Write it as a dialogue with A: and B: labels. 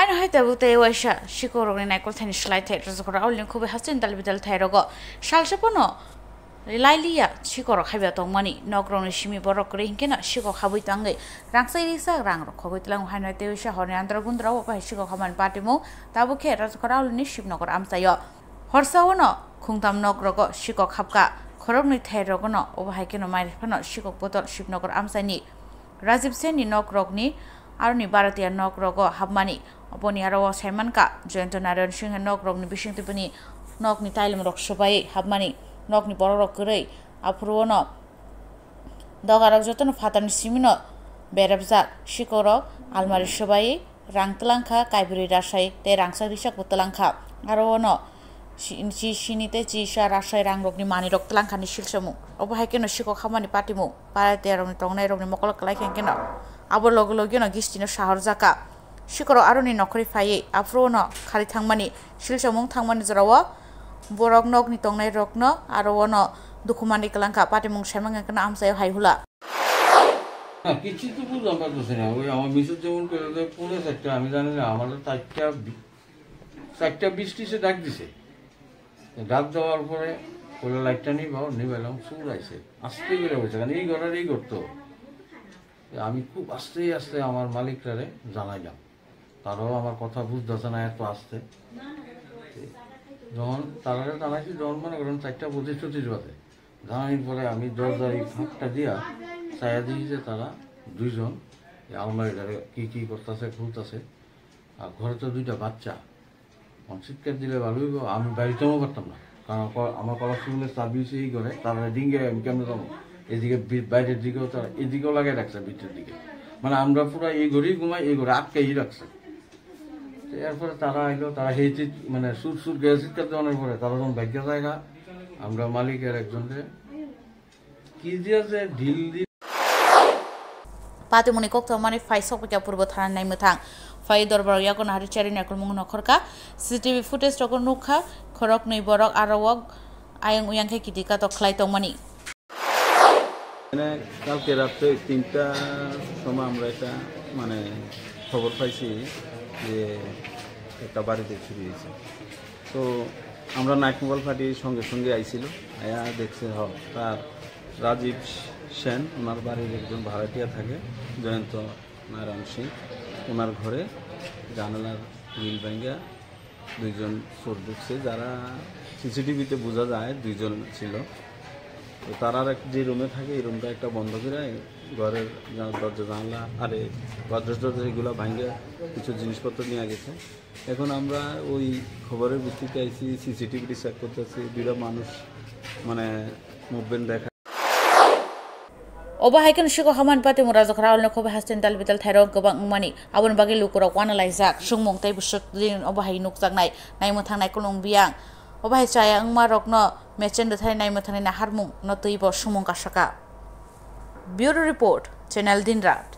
A: Hain hai tabu te waisha sikok ni naikol thani slai thai Rajakhor aulni khubai hasin dalbidal thai rogo salsapono lailia sikok khaibya tongmani nokrangni simi borok kre hinkena sikok khabui tangai rangsai risa rang khogoi tlang hain hai te waisha horni andra gundra wa sikok khaman patimo tabu khe Rajakhor aulni shibnogor amsayo horsawono khungtam nokrogo sikok khabka khorokni thai rogono oba haikeno mairphano sikok botol shibnogor amsani Rajiv Sen ni nokrokni aroni Bharatiya nokrogo hapmani oponi aro Saimanka Joyento Narayan Singh nokrokni bisingtipani nokni tailem rok sobai hapmani nokni borok korei apruono dogarok jotono fatani simino berabjak sikorok almari sobai rangtlangkha kaibri rasai te rangsak risak botlangkha aro ono chi sinite chi sa rasai rangrokni manirok tlangkhani silsamu obo haikeno sikok khamani patimu Bharatiya rokni tongnai rokni mokolok klai kenkeno abo logo no gistino shahar jaka sikoro aroni nokri phai afrono khari thangmani silsamung thangmani jarawa borok nokni tongnai rokno aro ono dukhumani klangka patimung samanga kana amsayo haihula
B: কিছু তো বুঝলাম পারতেছি না ওই আমার Mrs যেমন করে পুরো একটা আমি জানি না আমাদের 4টা 20 ডাক দিছে ডাক দেওয়ার পরে কোলে লাইটটা নিবাইলাম চুল আইছে আস্তে করে বসে কারণ এই ঘরের এই করতো আমি খুব আস্তে আস্তে আমার মালিকরারে জানাইলাম তারাও আমার কথা বুঝতেছে না এত আস্তে যখন তারা জানাইছি যখন মনে করেন 4টা 25-30 বাজে জানানোর পরে আমি দরজার এই ফাঁকটা দিয়া চায়া দিই যে তারা দুইজন আলমারিটারে কি করতেছে খুলতেছে আর ঘরে তো 2টা বাচ্চা চিৎকার দিলে ভালো হইব আমি বাড়িতেও পারতাম না কারণ আমার কলেজগুলো সার্ভিস এই করে তারা ডিঙ্গে আমি কেমন যাবো এদিকে বাইরের দিকেও তারা এদিকেও লাগাই রাখছে ভিতরের দিকে মানে আমরা পুরো এই ঘরেই ঘুমাই এই ঘরে আটকাই রাখছে এরপরে তারা আইলো তারা হেঁটে মানে সুর গ্যাস চিৎকার দেওয়ানোর পরে তারা যখন ভাগ্য জায়গা আমরা মালিকের একজনকে কি দিয়েছে ঢিল দিয়ে
A: patimuni koktomani phai sokpekya purbo thana naimthang phai dorbar yakon hari chari naikolmung nokhorka CCTV footage rokon nukha khorok nei borok arowok ayang uyang khe kitika to khlai tongmani
C: মানে কালকে রাতে 3টার সময় আমরা একটা মানে খবর পাইছি যে একটা বাড়িতে চুরি হয়েছে তো আমরা নাইট মোবাইল পার্টির সঙ্গে আইছিল আয়া দেখছে তার রাজীব সেন ওনার বাড়ির একজন ভাড়াটিয়া থাকে জয়ন্ত নারায়ণ সিং ওনার ঘরে জানালার গ্রিল ভেঙে 2জন চোর ঢুকছে যারা সিসিটিভিতে বোঝা যায় 2জন ছিল তো তারা যে রুমে থাকে এই রুমটা একটা বন্ধ করে ঘরের দরজা জানলা আরে গদ্রেজ দরজা এগুলো ভাঙে কিছু জিনিসপত্র নিয়ে গেছে এখন আমরা ওই খবরের ভিত্তিতে আইসি সিসিটিভিটি চেক করতেছি 2টা মানুষ মানে মুভমেন্ট দেখা
A: oba haiken sikok khaman patimu Rajakhor aulni khubai hasin dalbidal thairok gobang mani abon bagi lukurok wanalaijak sungmung tei busuk din oba hai nukjaknai naimthang naikolmung biyang oba hai chaya angma rokno mechen de thai naimthang na harmung no tuibo sumung kasaka Bureau Report Channel Dinrat